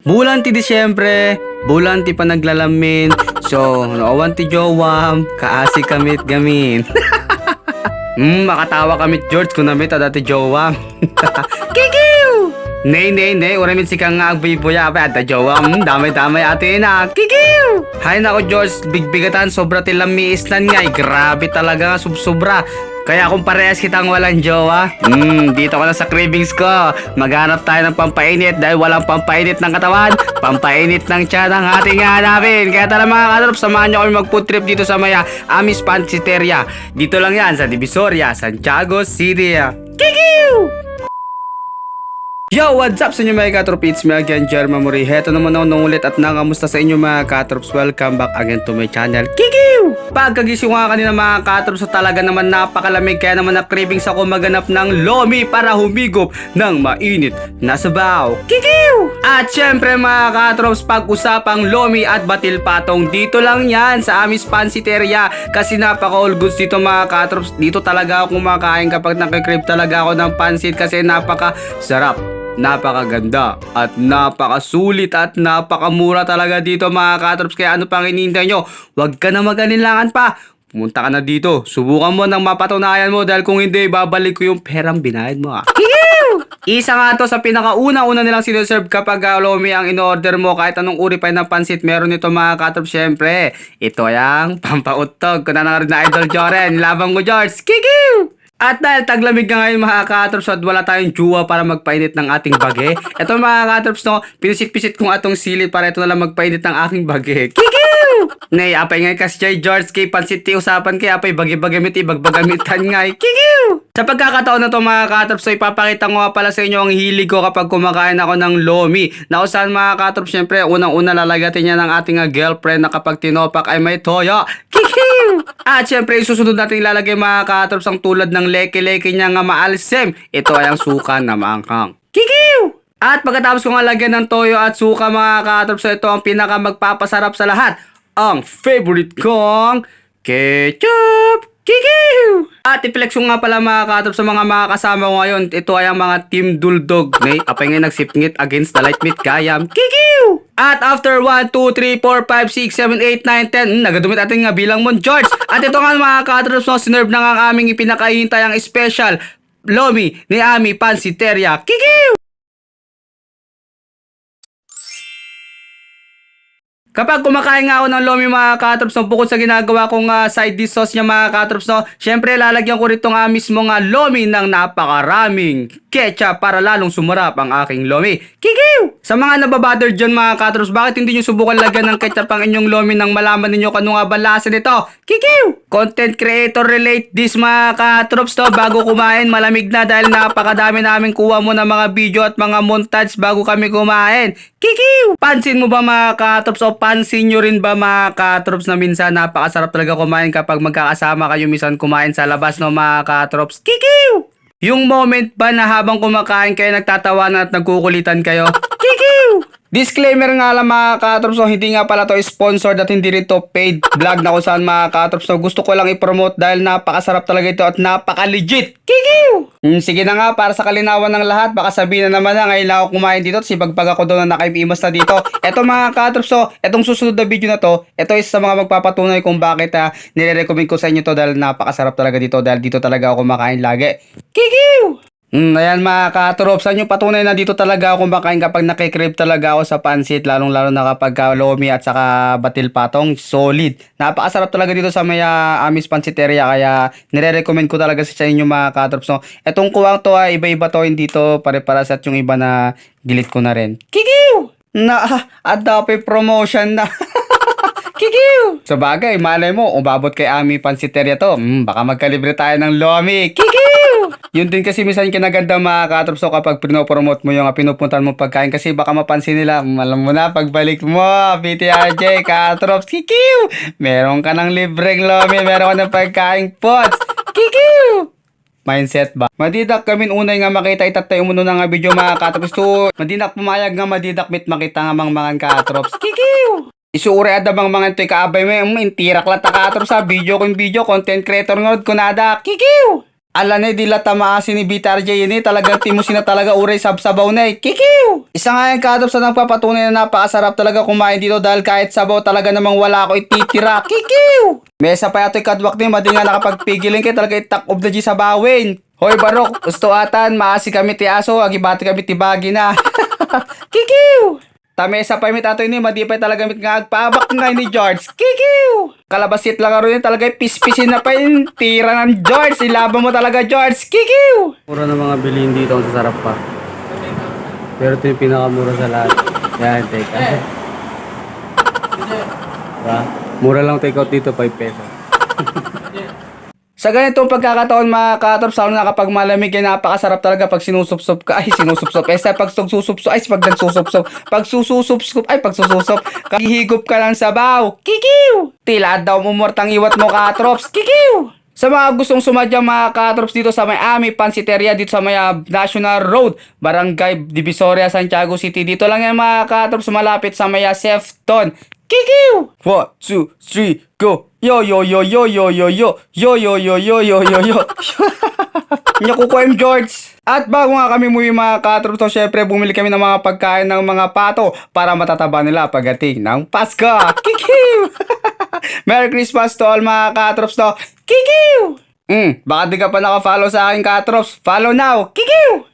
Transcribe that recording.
Bulan ti Disyembre, bulan ti panaglalamin. So, noowan ti jowam, kaasi kamit gamin. Makatawa kamit George kung namit dati jowam. Kikiw! Nay, uramin si kang nga agbibuya pa at jowam. Damay-damay ate na. Kikiw! Hay nako George, bigbigatan sobra tilamiis nan nga. Grabe talaga, subsobra. Kaya kung parehas kitang walang jowa, dito ko na sa cravings ko. Maghanap tayo ng pampainit dahil walang pampainit ng katawan, pampainit ng tiyan ang ating hanapin. Kaya tara mga katrop, samahan nyo kami mag-food trip dito sa Maya Amis Pansiteria. Dito lang yan sa Divisoria, Santiago City. Kikiw! Yo, what's up sa inyo mga katrop? It's me again, Jerma Mori. Heto naman ako nung ulit at nangamusta sa inyo mga katrops. Welcome back again to my channel. Kikiw! Pagkagising ko nga kanina mga katrops, so talaga naman napakalamig. Kaya naman na-cravings ako maganap ng lomi para humigop ng mainit na sabaw. Kikiw! At syempre mga katrops, pag-usapang lomi at batil patong, dito lang yan sa Amis Pansiteria. Kasi napaka-all goods dito mga katrops. Dito talaga ako kumakain kapag nakikrave talaga ako ng pansit kasi napaka-sarap, napakaganda at napakasulit at napakamura talaga dito mga katrops. Kaya ano pang hinihintay nyo? Huwag ka na mag-alinlangan pa. Pumunta ka na dito. Subukan mo nang mapatunayan mo dahil kung hindi, babalik ko yung perang binayad mo. Isa nga to sa pinakauna-una nilang sineserve kapag lomi ang in-order mo. Kahit anong uri pa ng pansit, meron ito mga katrops. Syempre, ito yung pampautog. Kung na rin na Idol Joren, labang ko George. Kikiw! At dahil taglamig na ngayon mga katrops at wala tayong juwa para magpainit ng ating bage, ito mga katrops no, pinisit-pisit kong atong silid para ito na lang magpainit ng aking bage. Kikiw! Nay, apay nga kasi George kay pansit ti usapan kay apay bagi-bagamit ibagbagamitan nga. Kikiw! Sa pagkakataon na to mga katrops, so ipapakita ko nga pala sa inyo ang hilig ko kapag kumakain ako ng lomi. Na usahan mga katrops, syempre unang-una lalagatin niya ng ating girlfriend na kapag tinopak ay may toyo. Kikiw! At syempre susunod natin ilalagay mga katrops ang tulad ng leke-leke niya nga maalsem. Ito ay ang suka na maanghang. Kikiw! At pagkatapos ko nga lagyan ng toyo at suka mga katrops, so ito ang pinaka magpapasarap sa lahat. Ang favorite kong ketchup! Kikiw! At i-flex ko nga pala mga katrop sa mga kasama ko ngayon. Ito ay ang mga Team Duldog. Nay, apay nga nagsipngit against the light meat kayam. Kikiw! At after 1, 2, 3, 4, 5, 6, 7, 8, 9, 10, nagadumit ating nga bilang mo George. At ito nga mga katrop, no, sinerve na nga ang aming ipinakahintay ang special lomi ni Ami Pansiteria. Kikiw! Kapag kumakain nga ako ng lomi mga katrops, no, bukod sa ginagawa kong side dish sauce niya mga katrops, no, syempre lalagyan ko rito nga mismo nga lomi ng napakaraming ketchup para lalong sumarap ang aking lomi. Kikiw! Sa mga nababother dyan mga katrops, bakit hindi nyo subukan lagyan ng ketchup ang inyong lomi nang malaman ninyo kung ano nga ba lasa nito? Kikiw! Content creator relate this mga katrops to. Bago kumain, malamig na dahil napakadami namin kuha mo ng mga video at mga montage bago kami kumain. Kikiw! Pansin mo ba mga katrops o pansin nyo rin ba mga katrops na minsan napakasarap talaga kumain kapag magkakasama kayo minsan kumain sa labas no mga katrops? Kikiw! Yung moment ba na habang kumakain kayo nagtatawanan at nagkukulitan kayo? Kikiw! Disclaimer nga lang mga katrops, so hindi nga pala to sponsored at hindi rin to paid vlog na kung saan mga katrops. So gusto ko lang i-promote dahil napakasarap talaga ito at napaka-legit. Kikiw! Sige na nga, para sa kalinawan ng lahat, baka sabihin na naman na ngayon lang ako kumain dito at sibagpag ako doon na nakaipimos na dito. Eto mga katrops, so etong susunod na video na to, ito is sa mga magpapatunay kung bakit nire-recommend ko sa inyo to dahil napakasarap talaga dito dahil dito talaga ako kumakain lagi. Kikiw! Ayan mga katrops, saan nyo patunay na dito talaga ako kumakain kapag nakikrave talaga ako sa pansit, lalong-lalo na kapag lomi at saka batil patong, solid. Napakasarap talaga dito sa Maya Amis Pansiteria, kaya nire-recommend ko talaga sa inyo mga katrops. No? Etong kuwang to ay iba-iba to, hindi to pare-paras at yung iba na gilit ko na rin. Kikiw! Adapi promotion na. Kikiw! Sa bagay, malay mo, umabot kay Ami Pansiteria to. Baka magkalibre tayo ng lomi. Kikiw! Yun din kasi minsan kinaganda mga katrops so kapag pinopromote mo yung pinupuntan mo pagkain kasi baka mapansin nila, alam mo na, pagbalik mo, PTRJ, katrops, kikiw! Meron ka ng libreng lomi, meron ka ng pagkain pots. Kikiw! Mindset ba? Madidak kami unay nga makita itatay mo na nga video mga katrops to. Madidak pumayag nga madidakmit makita nga mga katrops. Kikiw! Isuure ada bang mga ito'y kaabay mo, intirak lang ta katrops sa video kung video, content creator ngod kunada. Kikiw! Ala na, di la tamaasin ni BTRJ yun eh. Talagang timusin na talaga uray sabsabaw na eh. Kikiw! Isa nga yung Katrops na nagpapatunay na napakasarap talaga kumain dito dahil kahit sabaw talaga namang wala ako ititira. Kikiw! Mesa pa yato kadwak ni, madi nga nakapagpigilin kayo talaga itak of the G sa bawin. Hoy Barok, gusto atan, maasi kami ti aso, agibati kami ti bagi na. Kikiw! Tamesa pa mi tato ni, madipay talaga mit nga agpabak nga ni George. Kikiw! Kalabasit lang aro yun talaga pispisin na pa yung tira ng George. Ilaban mo talaga George. Kikiw! Mura na mga bilihin dito ang sasarap pa. Pero ito yung pinakamura sa lahat. Yan, take out. Diba? Mura lang take out dito, 5 pesos. Sa ganitong pagkakataon mga Katrops, lalo na kapag malamig ay napakasarap talaga pag sinusupsop ka. Ay, sinusupsop. Sa pag susupsop, ay, pag nagsusupsop. Pag sususupsop, ay, pag sususop. Kahihigop ka ng sabaw. Kikiw! Tila daw mumurtang iwat mo Katrops. Kikiw! Sa mga gustong sumadya mga Katrops dito sa Miami Pansiteria dito sa may National Road, Barangay Divisoria, Santiago City. Dito lang yan mga Katrops, malapit sa may Sefton. Kikiw! 1, 2, 3, go! Yo yo yo yo yo yo yo yo yo yo yo yo yo yo. Nyaku ko George. At bago nga kami muli mga Katrops, so syempre bumili kami ng mga pagkain ng mga pato para matataba nila pagdating ng Pasko. Kikiw! Merry Christmas to all mga Katrops to. Kikiw! Baka di ka pa naka-follow sa akin Katrops. Follow now. Kikiw!